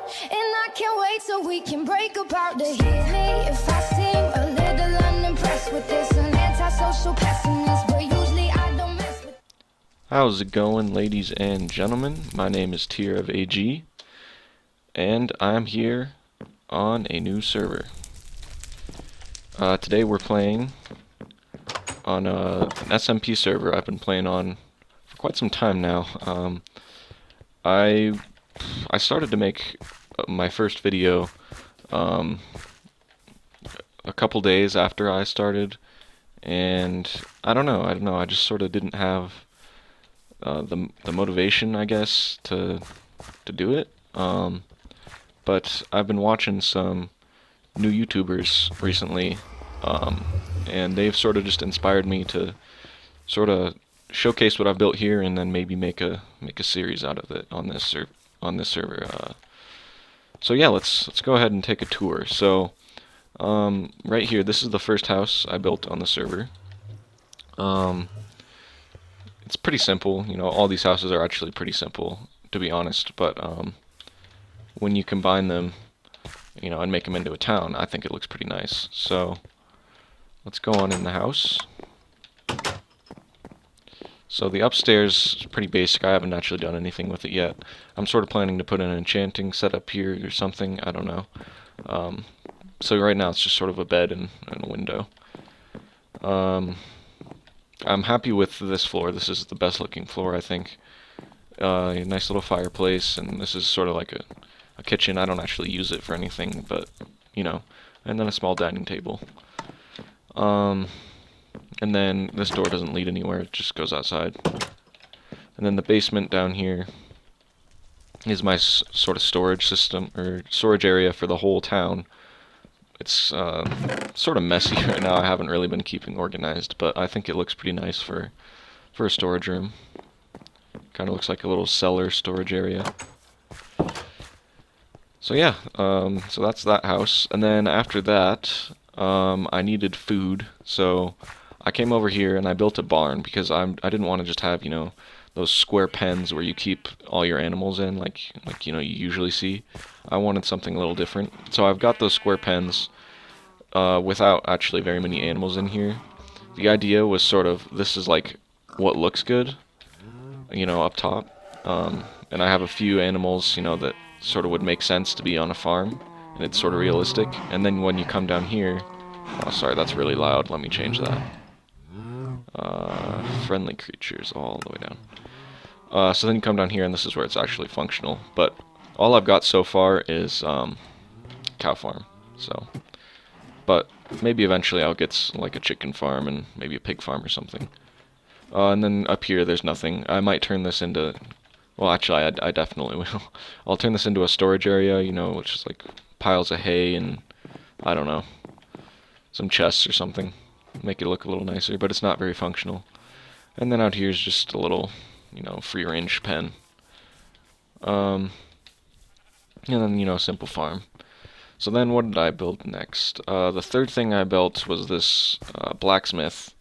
And I can't wait so we can break apart to hear me if I seem a little unimpressed with this. An antisocial pessimist, but usually I don't mess with. How's it going, ladies and gentlemen? My name is Tier of AG, and I'm here on a new server. Today we're playing on an SMP server I've been playing on for quite some time now. I started to make my first video a couple days after I started, and I don't know. I just sort of didn't have the motivation, I guess, to do it. But I've been watching some new YouTubers recently, and they've sort of just inspired me to sort of showcase what I've built here, and then maybe make a series out of it on this server. So yeah, let's go ahead and take a tour. So right here, this is the first house I built on the server. It's pretty simple, you know. All these houses are actually pretty simple, to be honest. But when you combine them, you know, and make them into a town, I think it looks pretty nice. So let's go on in the house. So the upstairs is pretty basic. I haven't actually done anything with it yet. I'm sort of planning to put an enchanting setup here or something. I don't know. So right now it's just sort of a bed and a window. I'm happy with this floor. This is the best looking floor, I think. A nice little fireplace, and this is sort of like a kitchen. I don't actually use it for anything, but, you know. And then a small dining table. And then this door doesn't lead anywhere, it just goes outside. And then the basement down here is my sort of storage system, or storage area for the whole town. It's sort of messy right now. I haven't really been keeping organized, but I think it looks pretty nice for a storage room. Kind of looks like a little cellar storage area. So yeah, so that's that house. And then after that, I needed food, so I came over here and I built a barn because I didn't want to just have, you know, those square pens where you keep all your animals in, like you know, you usually see. I wanted something a little different. So I've got those square pens without actually very many animals in here. The idea was sort of, this is like what looks good, you know, up top. And I have a few animals, you know, that sort of would make sense to be on a farm, and it's sort of realistic. And then when you come down here, oh sorry, that's really loud, let me change that. Friendly creatures all the way down. So then you come down here and this is where it's actually functional. But all I've got so far is cow farm. So, but maybe eventually I'll get like a chicken farm and maybe a pig farm or something. And then up here there's nothing. I might turn this into, well actually I definitely will. I'll turn this into a storage area, you know, which is like piles of hay and, I don't know, some chests or something. Make it look a little nicer, but it's not very functional. And then out here is just a little, you know, free range pen. And then, you know, simple farm. So then what did I build next? The third thing I built was this blacksmith,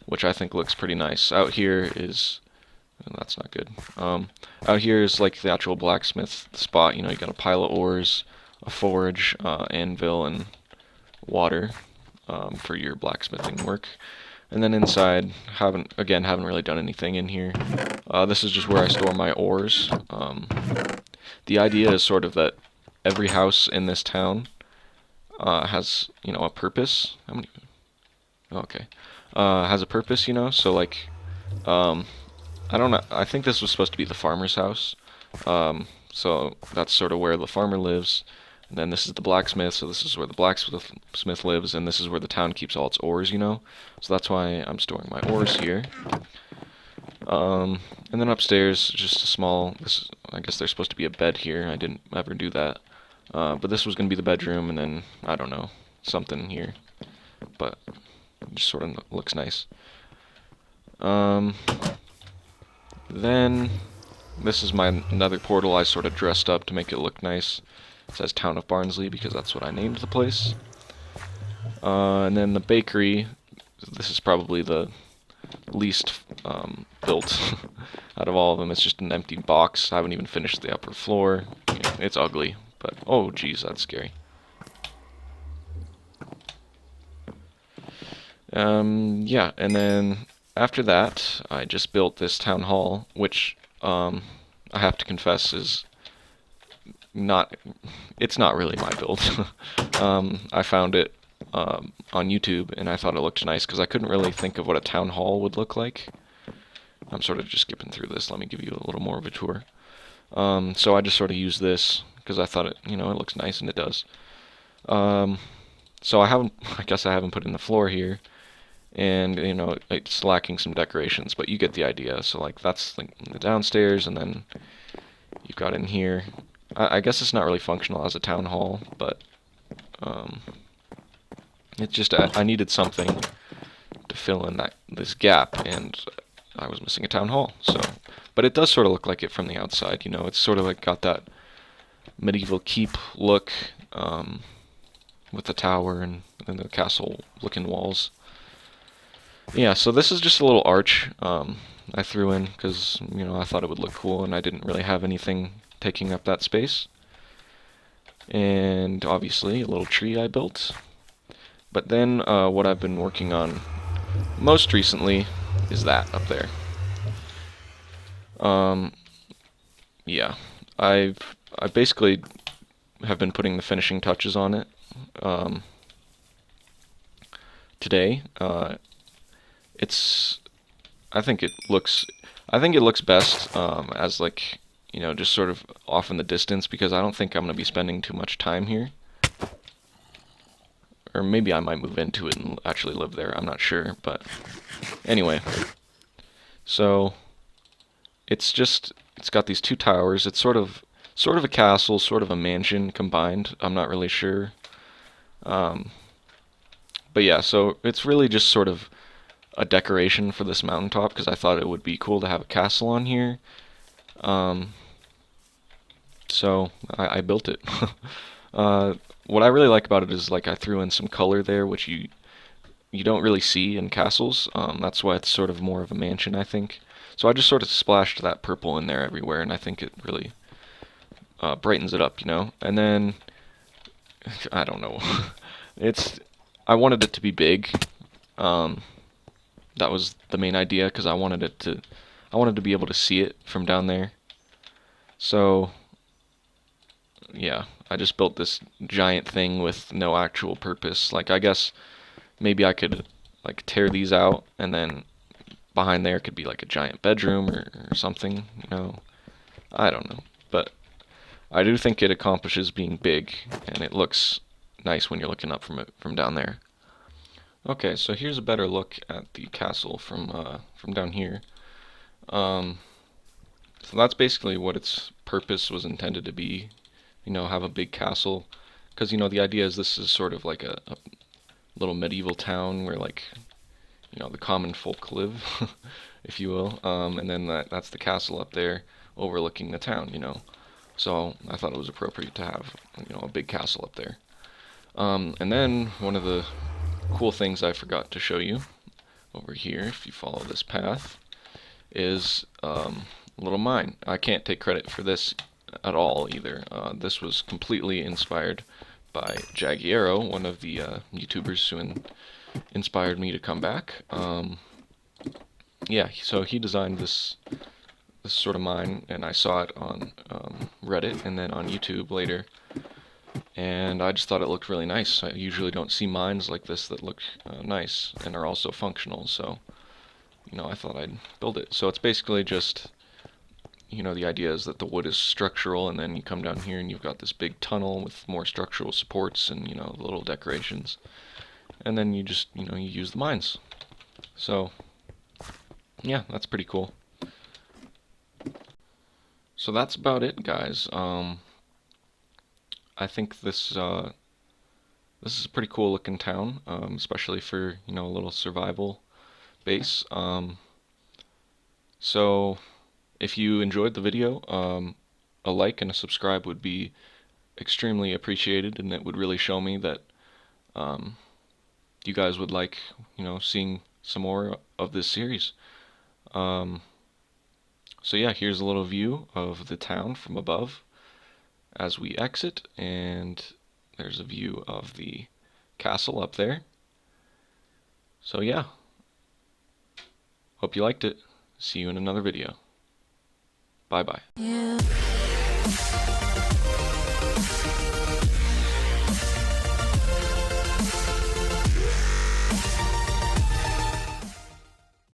which I think looks pretty nice. Out here is, oh, that's not good. Out here is like the actual blacksmith spot. You know, you got a pile of ores, a forge, anvil, and water for your blacksmithing work. And then inside, haven't really done anything in here. This is just where I store my ores. The idea is sort of that every house in this town has, you know, a purpose. How many? Okay, has a purpose, you know. So like, I don't know. I think this was supposed to be the farmer's house. So that's sort of where the farmer lives. And then this is the blacksmith, so this is where the blacksmith lives, and this is where the town keeps all its ores, you know? So that's why I'm storing my ores here. And then upstairs, just a small, I guess there's supposed to be a bed here. I didn't ever do that. But this was going to be the bedroom, and then, I don't know, something here. But it just sort of looks nice. Then this is my nether portal. I sort of dressed up to make it look nice. It says Town of Barnsley because that's what I named the place. And then the bakery, this is probably the least built out of all of them. It's just an empty box. I haven't even finished the upper floor. You know, it's ugly, but oh geez, that's scary. Yeah, and then after that, I just built this town hall, which I have to confess is not, it's not really my build. I found it on YouTube, and I thought it looked nice because I couldn't really think of what a town hall would look like. I'm sort of just skipping through this. Let me give you a little more of a tour. So I just sort of used this because I thought it, it looks nice, and it does. So I guess I haven't put in the floor here, and it's lacking some decorations, but you get the idea. So like that's like the downstairs, and then you've got in here. I guess it's not really functional as a town hall, but it's just I needed something to fill in this gap, and I was missing a town hall. So, but it does sort of look like it from the outside. It's sort of like got that medieval keep look, with the tower and the castle-looking walls. Yeah, so this is just a little arch I threw in because I thought it would look cool, and I didn't really have anything taking up that space. And obviously a little tree I built. But then what I've been working on most recently is that up there. Yeah, I basically have been putting the finishing touches on it today. I think it looks best as like just sort of off in the distance, because I don't think I'm going to be spending too much time here. Or maybe I might move into it and actually live there. I'm not sure, but anyway. So it's got these two towers. It's sort of a castle, sort of a mansion combined. I'm not really sure. But yeah, so it's really just sort of a decoration for this mountaintop because I thought it would be cool to have a castle on here. So I built it. What I really like about it is like I threw in some color there, which you don't really see in castles. That's why it's sort of more of a mansion, I think. So I just sort of splashed that purple in there everywhere, and I think it really brightens it up, And then I don't know. I wanted it to be big. That was the main idea because I wanted to be able to see it from down there. So yeah, I just built this giant thing with no actual purpose. Like I guess maybe I could like tear these out, and then behind there could be like a giant bedroom or something, I don't know. But I do think it accomplishes being big, and it looks nice when you're looking up from down there. Okay, so here's a better look at the castle from down here. So that's basically what its purpose was intended to be. Have a big castle, because the idea is this is sort of like a little medieval town where like the common folk live, if you will. And then that's the castle up there overlooking the town. So I thought it was appropriate to have a big castle up there. And then one of the cool things I forgot to show you over here, if you follow this path, is a little mine. I can't take credit for this at all either. This was completely inspired by Jaggiero, one of the YouTubers who inspired me to come back. Yeah, so he designed this sort of mine, and I saw it on Reddit and then on YouTube later. And I just thought it looked really nice. I usually don't see mines like this that look nice and are also functional, so I thought I'd build it. So it's basically just the idea is that the wood is structural, and then you come down here and you've got this big tunnel with more structural supports and little decorations, and then you just you use the mines. So yeah, that's pretty cool. So that's about it, guys. I think this is a pretty cool looking town, especially for a little survival base. So if you enjoyed the video, a like and a subscribe would be extremely appreciated, and it would really show me that you guys would like seeing some more of this series. So yeah, here's a little view of the town from above. as we exit, and there's a view of the castle up there. So yeah, hope you liked it. See you in another video. Bye bye. Yeah.